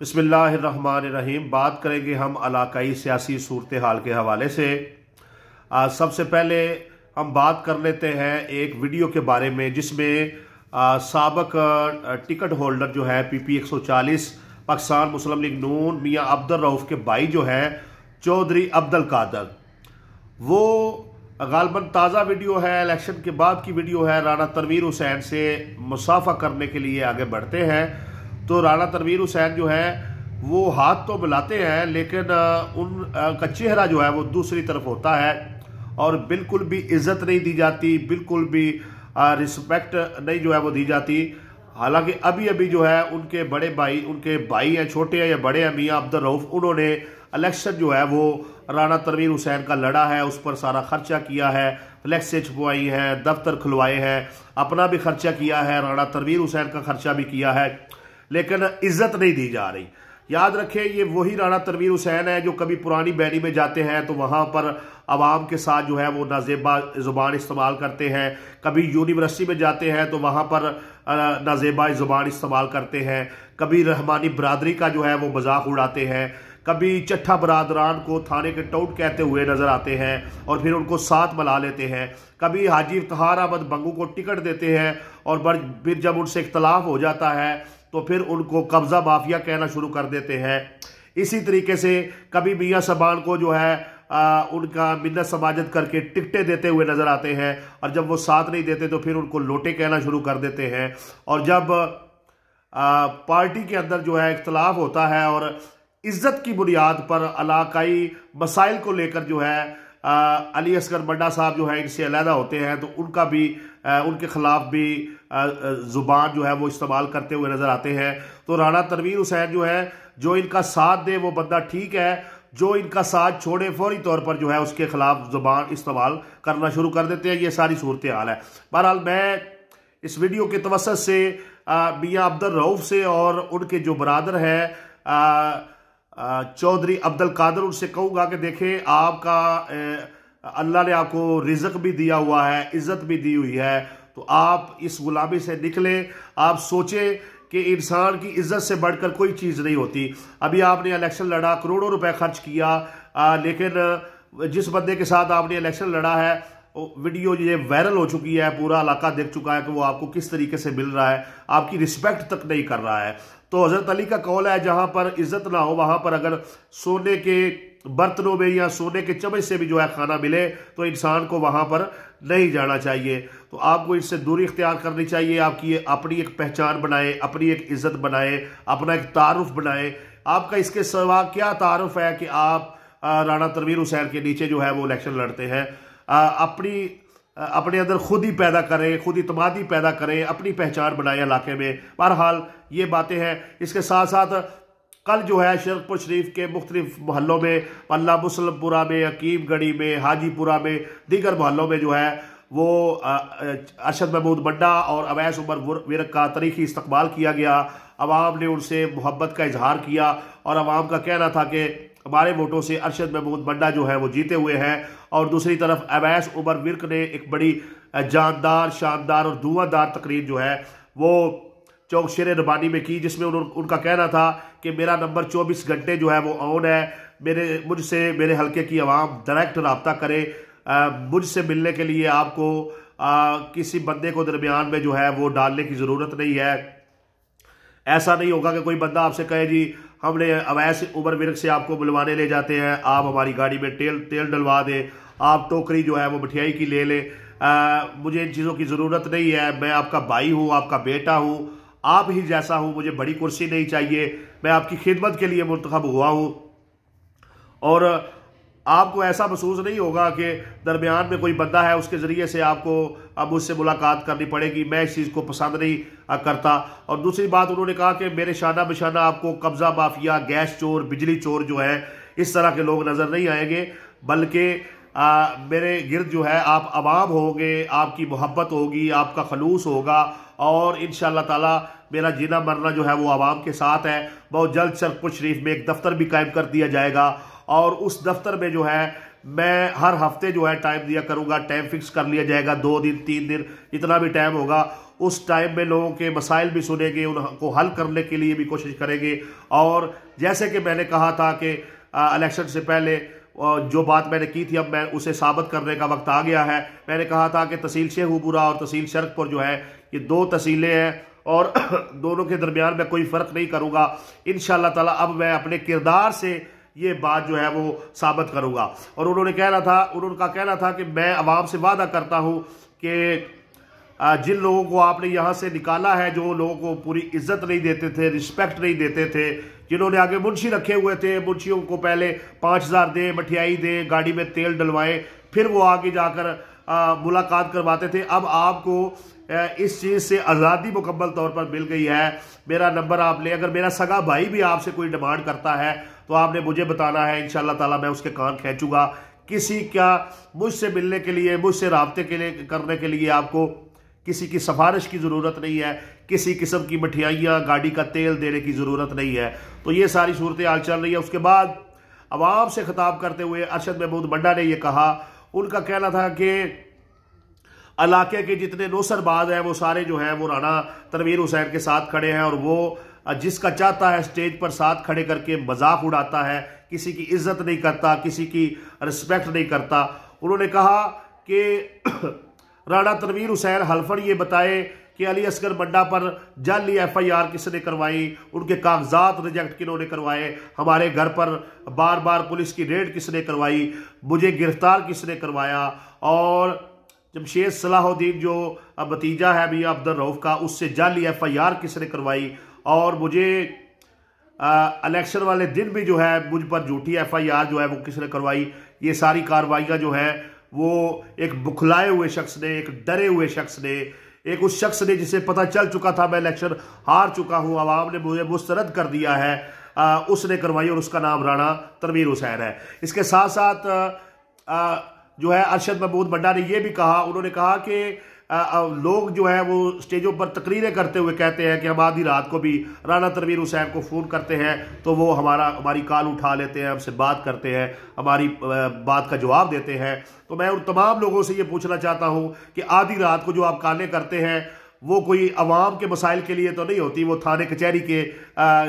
बिस्मिल्लाहिर्रहमानिर्रहीम। बात करेंगे हम इलाकाई सियासी सूरत हाल के हवाले से। सबसे पहले हम बात कर लेते हैं एक वीडियो के बारे में जिसमें साबक टिकट होल्डर जो है PP 140 पाकिस्तान मुस्लिम लीग नून मियां अब्दुल रऊफ के भाई जो है चौधरी अब्दुल कादर, वो गालबन ताज़ा वीडियो है, इलेक्शन के बाद की वीडियो है। राना तनवीर हुसैन से मुसाफा करने के लिए आगे बढ़ते हैं तो राना तनवीर हुसैन जो है वो हाथ तो मिलाते हैं लेकिन उनका चेहरा जो है वो दूसरी तरफ होता है और बिल्कुल भी इज्जत नहीं दी जाती, बिल्कुल भी रिस्पेक्ट नहीं जो है वो दी जाती। हालांकि अभी अभी जो है उनके बड़े भाई, उनके भाई हैं, छोटे हैं या बड़े हैं, मियां अब्दुल रऊफ, उन्होंने इलेक्शन जो है वो राना तनवीर हुसैन का लड़ा है, उस पर सारा खर्चा किया है, फ्लैक्सें छपवाई हैं, दफ्तर खुलवाए हैं, अपना भी खर्चा किया है, राना तनवीर हुसैन का खर्चा भी किया है, लेकिन इज्जत नहीं दी जा रही। याद रखें, ये वही राना तनवीर हुसैन है जो कभी पुरानी बैनी में जाते हैं तो वहाँ पर आवाम के साथ जो है वो नाजेबा ज़ुबान इस्तेमाल करते हैं, कभी यूनिवर्सिटी में जाते हैं तो वहाँ पर नाजेबा ज़ुबान इस्तेमाल करते हैं, कभी रहमानी बरादरी का जो है वो मजाक उड़ाते हैं, कभी चट्ठा बरादरान को थाने के टौट कहते हुए नजर आते हैं और फिर उनको साथ मिला लेते हैं, कभी हाजी इफ्तिखार अहमद बंगू को टिकट देते हैं और फिर जब उनसे इख्तलाफ हो जाता है तो फिर उनको कब्जा माफिया कहना शुरू कर देते हैं। इसी तरीके से कभी मियां सबान को जो है उनका मिन्नत समाजत करके टिकटें देते हुए नजर आते हैं और जब वो साथ नहीं देते तो फिर उनको लोटे कहना शुरू कर देते हैं। और जब पार्टी के अंदर जो है इख्तलाफ होता है और इज्जत की बुनियाद पर इलाकाई मसाइल को लेकर जो है अली असगर बड्डा साहब जो है इनसे अलहदा होते हैं तो उनका भी उनके खिलाफ भी जुबान जो है वो इस्तेमाल करते हुए नजर आते हैं। तो राना तनवीर हुसैन जो है, जो इनका साथ दे वो बंदा ठीक है, जो इनका साथ छोड़े फौरी तौर पर जो है उसके खिलाफ जुबान इस्तेमाल करना शुरू कर देते हैं। ये सारी सूरत हाल है। बहरहाल मैं इस वीडियो के तवस्सुत से मियां अब्दुल रऊफ से और उनके जो बरादर है चौधरी अब्दुल कादर, उनसे कहूँगा कि देखें, आपका अल्लाह ने आपको रिज़्क भी दिया हुआ है, इज़्ज़त भी दी हुई है, तो आप इस गुलामी से निकलें। आप सोचें कि इंसान की इज्जत से बढ़कर कोई चीज़ नहीं होती। अभी आपने इलेक्शन लड़ा, करोड़ों रुपए खर्च किया, लेकिन जिस बंदे के साथ आपने इलेक्शन लड़ा है वीडियो ये वायरल हो चुकी है, पूरा इलाका देख चुका है कि वो आपको किस तरीके से मिल रहा है, आपकी रिस्पेक्ट तक नहीं कर रहा है। तो हजरत अली का कौल है, जहां पर इज्जत ना हो वहां पर अगर सोने के बर्तनों में या सोने के चम्मच से भी जो है खाना मिले तो इंसान को वहां पर नहीं जाना चाहिए। तो आपको इससे दूरी इख्तियार करनी चाहिए। आपकी अपनी एक पहचान बनाए, अपनी एक इज्जत बनाए, अपना एक तारुफ बनाए। आपका इसके सिवा क्या तारुफ है कि आप राना तनवीर हुसैन के नीचे जो है वो इलेक्शन लड़ते हैं। अपने अंदर खुद ही पैदा करें, खुद इत्मीनान पैदा करें, अपनी पहचान बनाएं इलाके में। बहरहाल ये बातें हैं। इसके साथ साथ कल जो है शरकपुर शरीफ के मुख्तलिफ मोहल्लों में, पल्ला मुसलमपुरा में, हकीम गढ़ी में, हाजीपुरा में, दीगर मोहल्लों में जो है वो अरशद महमूद बड्डा और अवैस उमर विरक का तारीखी इस्तकबाल किया गया। अवाम ने उनसे मोहब्बत का इजहार किया और अवाम का कहना था कि हमारे वोटों से अरशद महमूद बड्डा जो है वो जीते हुए हैं। और दूसरी तरफ अवैस उमर विरक ने एक बड़ी जानदार, शानदार और धुआंधार तकरीर जो है वो चौक शेर रबानी में की, जिसमें उनका कहना था कि मेरा नंबर 24 घंटे जो है वो ऑन है। मुझसे मेरे हल्के की आवाम डायरेक्ट रब्ता करे। मुझसे मिलने के लिए आपको किसी बंदे को दरमियान में जो है वो डालने की ज़रूरत नहीं है। ऐसा नहीं होगा कि कोई बंदा आपसे कहे जी हमने अवैस उमर विरक से आपको बुलवाने ले जाते हैं, आप हमारी गाड़ी में तेल डलवा दें, आप टोकरी जो है वो मिठाई की ले लें। मुझे इन चीज़ों की ज़रूरत नहीं है। मैं आपका भाई हूँ, आपका बेटा हूँ, आप ही जैसा हूँ। मुझे बड़ी कुर्सी नहीं चाहिए, मैं आपकी खिदमत के लिए मुंतखब हुआ हूँ। और आपको ऐसा महसूस नहीं होगा कि दरमियान में कोई बंदा है, उसके ज़रिए से आपको अब मुझसे मुलाकात करनी पड़ेगी। मैं इस चीज़ को पसंद नहीं करता। और दूसरी बात उन्होंने कहा कि मेरे शाना बशाना आपको कब्ज़ा माफिया, गैस चोर, बिजली चोर जो है इस तरह के लोग नज़र नहीं आएंगे, बल्कि मेरे गिर्द जो है आप अवाम होंगे, आपकी मोहब्बत होगी, आपका खलूस होगा और इंशाअल्लाह ताला मेरा जीना मरना जो है वो आवाम के साथ है। बहुत जल्द शरकपुर शरीफ में एक दफ्तर भी कायम कर दिया जाएगा और उस दफ्तर में जो है मैं हर हफ्ते जो है टाइम दिया करूंगा, टाइम फिक्स कर लिया जाएगा, 2 दिन 3 दिन जितना भी टाइम होगा उस टाइम में लोगों के मसाइल भी सुनेंगे, उनको हल करने के लिए भी कोशिश करेंगे। और जैसे कि मैंने कहा था कि इलेक्शन से पहले जो बात मैंने की थी, अब मैं उसे साबित करने का वक्त आ गया है। मैंने कहा था कि तहसील शेखुपुरा और तहसील शरकपुर जो है ये 2 तहसीलें हैं और दोनों के दरमियान में कोई फ़र्क नहीं करूँगा इंशाअल्लाह ताला। अब मैं अपने किरदार से ये बात जो है वो साबित करूँगा। और उनका कहना था कि मैं आवाम से वादा करता हूँ कि जिन लोगों को आपने यहाँ से निकाला है, जो लोगों को पूरी इज्जत नहीं देते थे, रिस्पेक्ट नहीं देते थे, जिन्होंने आगे मुंशी रखे हुए थे, मुंशियों को पहले 5,000 दे, मठियाई दे, गाड़ी में तेल डलवाए, फिर वो आगे जाकर मुलाकात करवाते थे। अब आपको इस चीज़ से आज़ादी मुकम्मल तौर पर मिल गई है। मेरा नंबर आप ले, अगर मेरा सगा भाई भी आपसे कोई डिमांड करता है तो आपने मुझे बताना है, इंशाअल्लाह ताला मैं उसके कान खींचूंगा। किसी का मुझसे मिलने के लिए, मुझसे राब्ते के लिए करने के लिए आपको किसी की सिफारिश की ज़रूरत नहीं है, किसी किस्म की मिठाइयाँ, गाड़ी का तेल देने की ज़रूरत नहीं है। तो ये सारी सूरत हाल चल रही है। उसके बाद अवाम से खिताब करते हुए अरशद महमूद बंडा ने यह कहा, उनका कहना था कि इलाके के जितने नौसरबाज हैं वो सारे जो हैं वो राणा तनवीर हुसैन के साथ खड़े हैं, और वो जिसका चाहता है स्टेज पर साथ खड़े करके मजाक उड़ाता है, किसी की इज्जत नहीं करता, किसी की रिस्पेक्ट नहीं करता। उन्होंने कहा कि राणा तनवीर हुसैन हल्फन ये बताए कि अली असगर बंडा पर जाली FIR किसने करवाई, उनके कागजात रिजेक्ट किन्होंने करवाए, हमारे घर पर बार बार पुलिस की रेड किसने करवाई, मुझे गिरफ्तार किसने करवाया, और जमशेद सलाहुद्दीन जो भतीजा है मियां अब्दुल रऊफ का, उससे जाली FIR किसने करवाई, और मुझे इलेक्शन वाले दिन भी जो है मुझ पर झूठी FIR जो है वो किसने करवाई। ये सारी कार्रवाइयाँ जो है वो एक बुखलाए हुए शख्स ने, एक डरे हुए शख्स ने, एक उस शख्स ने जिसे पता चल चुका था मैं इलेक्शन हार चुका हूँ, आवाम ने मुझे मुस्तरद कर दिया है, उसने करवाई, और उसका नाम राणा तनवीर हुसैन है। इसके साथ साथ जो है अरशद महमूद बंडा ने यह भी कहा, उन्होंने कहा कि लोग जो है वो स्टेजों पर तकरीरें करते हुए कहते हैं कि हम आधी रात को भी राणा तनवीर हुसैन को फ़ोन करते हैं तो वो हमारी कॉल उठा लेते हैं, हमसे बात करते हैं, हमारी बात का जवाब देते हैं। तो मैं उन तमाम लोगों से ये पूछना चाहता हूँ कि आधी रात को जो आप कॉलें करते हैं वो कोई अवाम के मसाइल के लिए तो नहीं होती, वो थाने कचहरी के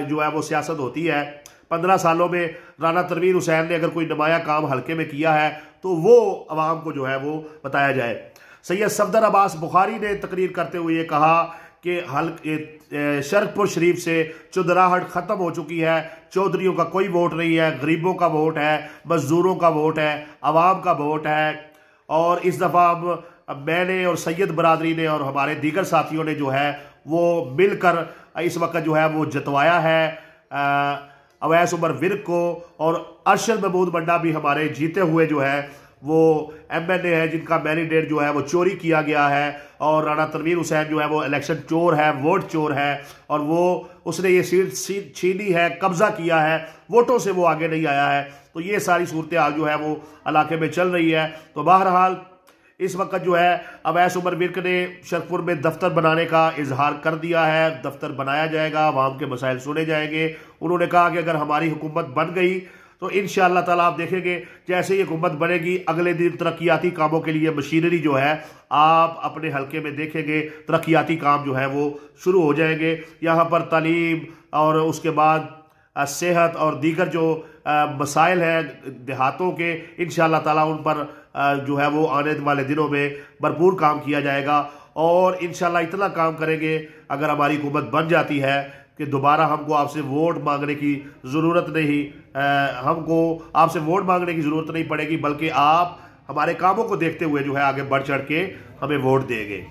जो है वो सियासत होती है। 15 सालों में राणा तनवीर हुसैन ने अगर कोई नुमाया काम हल्के में किया है तो वो अवाम को जो है वो बताया जाए। सैयद सफदर अब्बास बुखारी ने तकरीर करते हुए कहा कि शरकपुर शरीफ से चुदराहट ख़त्म हो चुकी है, चौधरियों का कोई वोट नहीं है, गरीबों का वोट है, मजदूरों का वोट है, अवाम का वोट है। और इस दफ़ा अब मैंने और सैयद बरादरी ने और हमारे दीगर साथियों ने जो है वो मिलकर इस वक्त जो है वो जतवाया है अवैस उमर विर्क को, और अरशद महमूद बंडा भी हमारे जीते हुए जो है वो MNA है जिनका मैंडेट जो है वो चोरी किया गया है, और राणा तनवीर हुसैन जो है वो इलेक्शन चोर है, वोट चोर है, और वो उसने ये सीट छीनी है, कब्जा किया है, वोटों से वो आगे नहीं आया है। तो ये सारी सूरत हाल जो है वो इलाके में चल रही है। तो बहरहाल इस वक्त जो है अवैस उमर विर्क ने शरकपुर में दफ्तर बनाने का इजहार कर दिया है, दफ्तर बनाया जाएगा, अवाम के मसाइल सुने जाएंगे। उन्होंने कहा कि अगर हमारी हुकूमत बन गई तो इंशाअल्लाह ताला आप देखेंगे जैसे ये हुकूमत बनेगी अगले दिन तरक्याती कामों के लिए मशीनरी जो है आप अपने हलके में देखेंगे, तरक्याती काम जो है वो शुरू हो जाएंगे। यहाँ पर तालीम और उसके बाद सेहत और दीगर जो मसाइल हैं देहातों के, इंशाअल्लाह ताला उन पर जो है वो आने वाले दिनों में भरपूर काम किया जाएगा। और इंशाअल्लाह इतना काम करेंगे अगर हमारी हुकूमत बन जाती है कि दोबारा हमको आपसे वोट मांगने की ज़रूरत नहीं, हमको आपसे वोट मांगने की ज़रूरत नहीं पड़ेगी, बल्कि आप हमारे कामों को देखते हुए जो है आगे बढ़ चढ़ के हमें वोट देंगे।